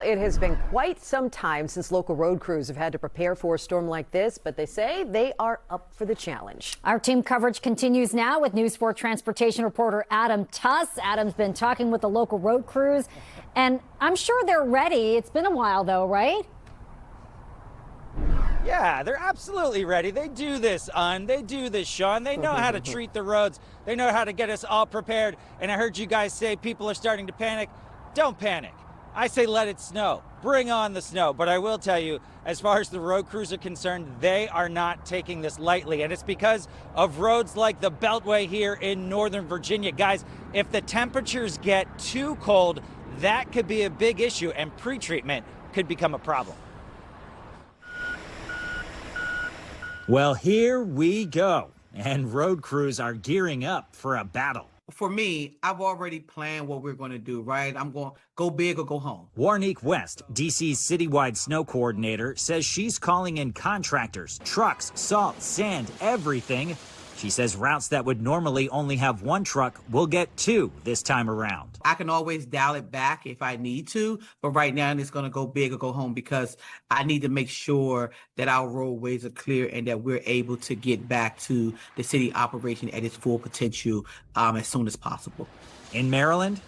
it has been quite some time since local road crews have had to prepare for a storm like this, but they say they are up for the challenge. Our team coverage continues now with News 4 transportation reporter Adam Tuss. Adam's been talking with the local road crews, and I'm sure they're ready. It's been a while, though, right? Yeah, they're absolutely ready. They do this, They do this, Sean. They know how to treat the roads. They know how to get us all prepared. And I heard you guys say people are starting to panic. Don't panic. I say let it snow. Bring on the snow. But I will tell you, as far as the road crews are concerned, they are not taking this lightly. And it's because of roads like the Beltway here in Northern Virginia. Guys, if the temperatures get too cold, that could be a big issue, and pre-treatment could become a problem. Well, here we go. And road crews are gearing up for a battle. For me, I've already planned what we're going to do, right? I'm going to go big or go home. Warnique West, DC's citywide snow coordinator, says she's calling in contractors, trucks, salt, sand, everything. She says routes that would normally only have one truck will get two this time around. I can always dial it back if I need to, but right now it's going to go big or go home because I need to make sure that our roadways are clear and that we're able to get back to the city operation at its full potential as soon as possible. In Maryland,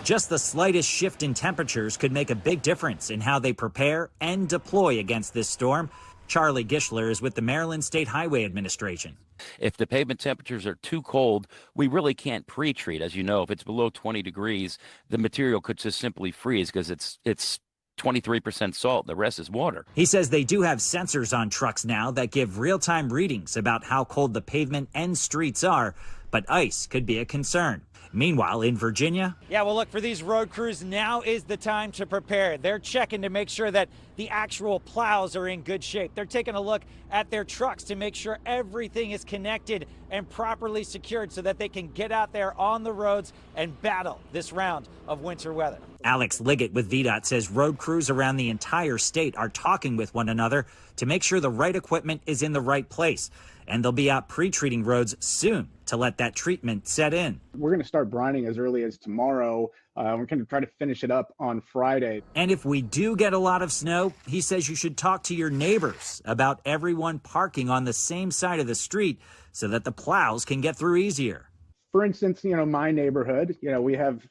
just the slightest shift in temperatures could make a big difference in how they prepare and deploy against this storm. Charlie Gishler is with the Maryland State Highway Administration. If the pavement temperatures are too cold, we really can't pre-treat. As you know, if it's below 20 degrees, the material could just simply freeze because it's 23% salt. The rest is water. He says they do have sensors on trucks now that give real-time readings about how cold the pavement and streets are, but ice could be a concern. Meanwhile, in Virginia. Yeah, well, look, for these road crews, now is the time to prepare. They're checking to make sure that the actual plows are in good shape. They're taking a look at their trucks to make sure everything is connected and properly secured so that they can get out there on the roads and battle this round of winter weather. Alex Liggett with VDOT says road crews around the entire state are talking with one another to make sure the right equipment is in the right place. And they'll be out pre-treating roads soon to let that treatment set in. We're going to start brining as early as tomorrow. We're going to try to finish it up on Friday. And if we do get a lot of snow, he says you should talk to your neighbors about everyone parking on the same side of the street so that the plows can get through easier. For instance, my neighborhood, we have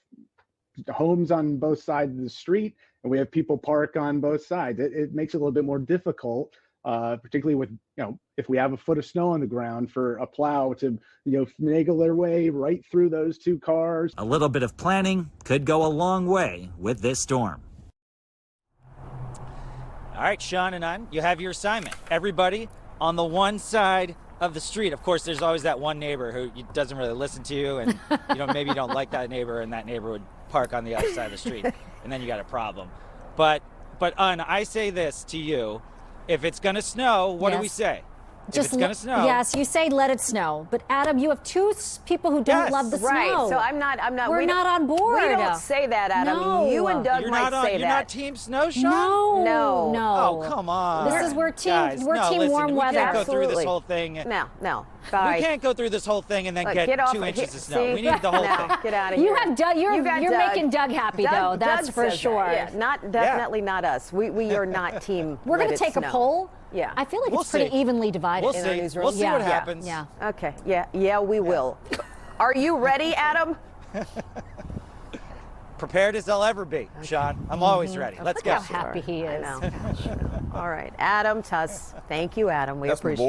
homes on both sides of the street and we have people park on both sides. It makes it a little bit more difficult. Particularly with, if we have a foot of snow on the ground for a plow to, finagle their way right through those two cars. A little bit of planning could go a long way with this storm. All right, Sean and you have your assignment. Everybody on the one side of the street. Of course, there's always that one neighbor who doesn't really listen to you, and maybe you don't like that neighbor, and that neighbor would park on the other side of the street, and then you got a problem. But I say this to you. If it's going to snow, what do we say? If it's going to snow. Yes, you say let it snow. But Adam, you have two people who don't love the snow. Right. So I'm not. We're not on board. We don't say that, Adam. No. You and Doug might say that. You're not team snow, Sean? No. Oh, come on. We're team listen, warm weather. We can't go Absolutely. through this whole thing. No. We can't go through this whole thing and then get 2 inches of snow. See? We need the whole thing. Get out of here. You have Doug. You're making Doug happy, though. That's Doug for says sure. That. Yeah, definitely not us. We are not team. We're going to take a poll. Yeah. I feel like it's pretty evenly divided in our newsroom. We'll see what happens. Yeah. Okay. Yeah, we will. Are you ready, Adam? Prepared as I'll ever be, Sean. I'm always ready. Let's go. Look how happy he is. I know. All right. Adam Tuss. Thank you, Adam. We appreciate it.